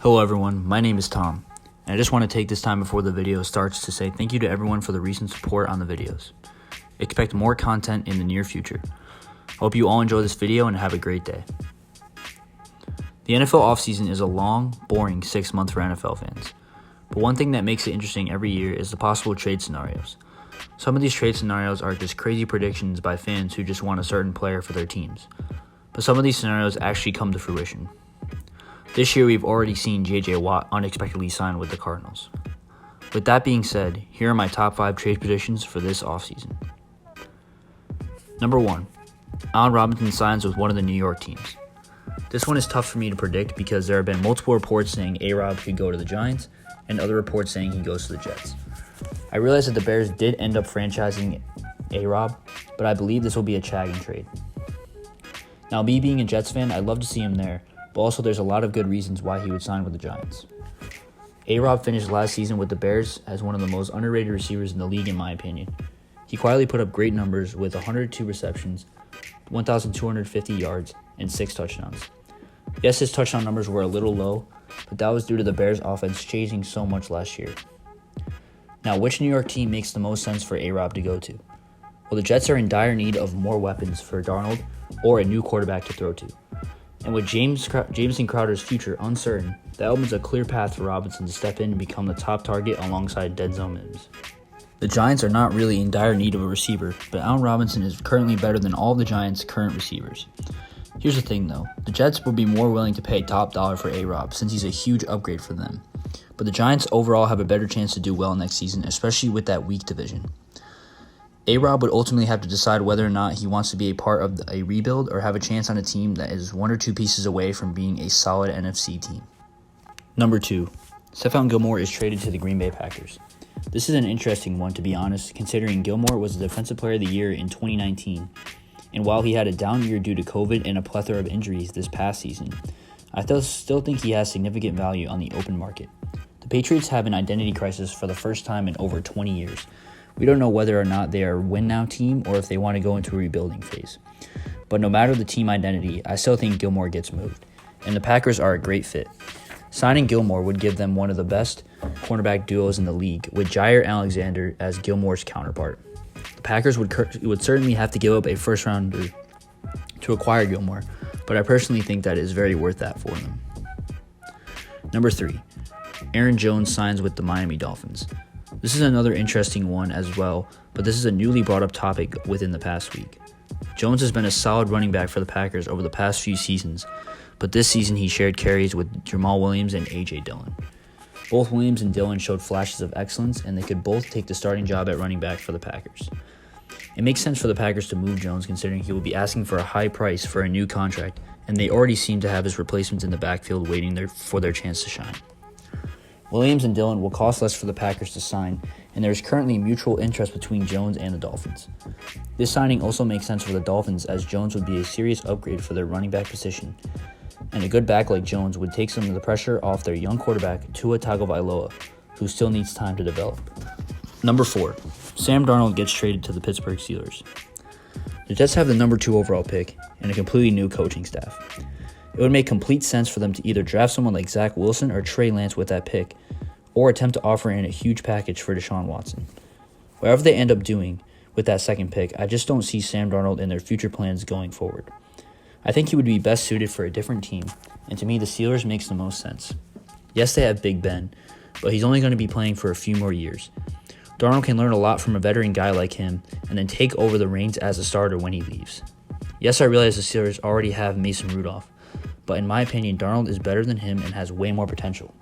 Hello everyone, my name is Tom, and I just want to take this time before the video starts to say thank you to everyone for the recent support on the videos. Expect more content in the near future. Hope you all enjoy this video and have a great day. The NFL offseason is a long, boring 6 months for NFL fans, but one thing that makes it interesting every year is the possible trade scenarios. Some of these trade scenarios are just crazy predictions by fans who just want a certain player for their teams, but some of these scenarios actually come to fruition. This year, we've already seen J.J. Watt unexpectedly sign with the Cardinals. With that being said, here are my top 5 trade predictions for this offseason. Number 1. Allen Robinson signs with one of the New York teams. This one is tough for me to predict because there have been multiple reports saying A-Rob could go to the Giants and other reports saying he goes to the Jets. I realize that the Bears did end up franchising A-Rob, but I believe this will be a chagging trade. Now, me being a Jets fan, I'd love to see him there, but also there's a lot of good reasons why he would sign with the Giants. A-Rob finished last season with the Bears as one of the most underrated receivers in the league in my opinion. He quietly put up great numbers with 102 receptions, 1,250 yards, and 6 touchdowns. Yes, his touchdown numbers were a little low, but that was due to the Bears offense changing so much last year. Now, which New York team makes the most sense for A-Rob to go to? Well, the Jets are in dire need of more weapons for Darnold or a new quarterback to throw to. And with Jamison Crowder's future uncertain, that opens a clear path for Robinson to step in and become the top target alongside Denzel Mims. The Giants are not really in dire need of a receiver, but Allen Robinson is currently better than all the Giants' current receivers. Here's the thing though, the Jets would be more willing to pay top dollar for A-Rob since he's a huge upgrade for them. But the Giants overall have a better chance to do well next season, especially with that weak division. A-Rob would ultimately have to decide whether or not he wants to be a part of a rebuild or have a chance on a team that is 1 or 2 pieces away from being a solid NFC team. Number 2. Stefan Gilmour is traded to the Green Bay Packers. This is an interesting one to be honest, considering Gilmour was the Defensive Player of the Year in 2019, and while he had a down year due to COVID and a plethora of injuries this past season, I still think he has significant value on the open market. The Patriots have an identity crisis for the first time in over 20 years. We don't know whether or not they are a win-now team or if they want to go into a rebuilding phase. But no matter the team identity, I still think Gilmour gets moved, and the Packers are a great fit. Signing Gilmour would give them one of the best cornerback duos in the league, with Jair Alexander as Gilmour's counterpart. The Packers would certainly have to give up a first-rounder to acquire Gilmour, but I personally think that it is very worth that for them. Number 3. Aaron Jones signs with the Miami Dolphins. This is another interesting one as well, but this is a newly brought up topic within the past week. Jones has been a solid running back for the Packers over the past few seasons, but this season he shared carries with Jamal Williams and A.J. Dillon. Both Williams and Dillon showed flashes of excellence, and they could both take the starting job at running back for the Packers. It makes sense for the Packers to move Jones considering he will be asking for a high price for a new contract, and they already seem to have his replacements in the backfield waiting for their chance to shine. Williams and Dillon will cost less for the Packers to sign, and there is currently mutual interest between Jones and the Dolphins. This signing also makes sense for the Dolphins as Jones would be a serious upgrade for their running back position, and a good back like Jones would take some of the pressure off their young quarterback Tua Tagovailoa, who still needs time to develop. Number 4. Sam Darnold gets traded to the Pittsburgh Steelers. The Jets have the number 2 overall pick and a completely new coaching staff. It would make complete sense for them to either draft someone like Zach Wilson or Trey Lance with that pick, or attempt to offer in a huge package for Deshaun Watson. Whatever they end up doing with that second pick, I just don't see Sam Darnold in their future plans going forward. I think he would be best suited for a different team, and to me the Steelers makes the most sense. Yes, they have Big Ben, but he's only going to be playing for a few more years. Darnold can learn a lot from a veteran guy like him and then take over the reins as a starter when he leaves. Yes, I realize the Steelers already have Mason Rudolph, but in my opinion, Darnold is better than him and has way more potential,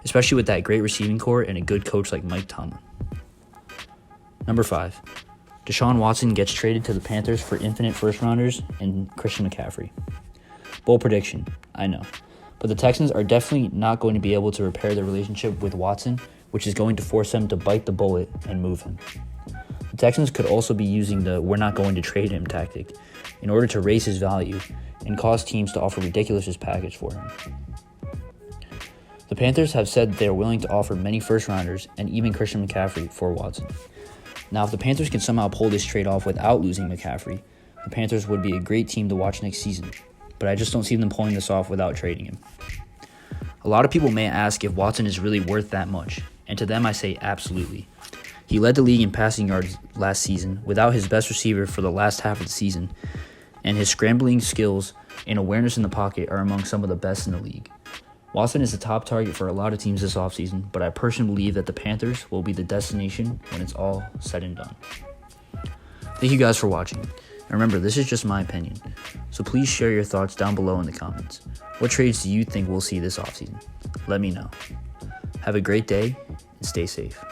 especially with that great receiving core and a good coach like Mike Tomlin. Number 5. Deshaun Watson gets traded to the Panthers for infinite first-rounders and Christian McCaffrey. Bold prediction, I know, but the Texans are definitely not going to be able to repair their relationship with Watson, which is going to force them to bite the bullet and move him. The Texans could also be using the "we're not going to trade him" tactic in order to raise his value and cause teams to offer ridiculous package for him. The Panthers have said they are willing to offer many first-rounders and even Christian McCaffrey for Watson. Now, if the Panthers can somehow pull this trade off without losing McCaffrey, the Panthers would be a great team to watch next season, but I just don't see them pulling this off without trading him. A lot of people may ask if Watson is really worth that much, and to them I say absolutely. He led the league in passing yards last season without his best receiver for the last half of the season, and his scrambling skills and awareness in the pocket are among some of the best in the league. Watson is a top target for a lot of teams this offseason, but I personally believe that the Panthers will be the destination when it's all said and done. Thank you guys for watching. And remember, this is just my opinion, so please share your thoughts down below in the comments. What trades do you think we'll see this offseason? Let me know. Have a great day and stay safe.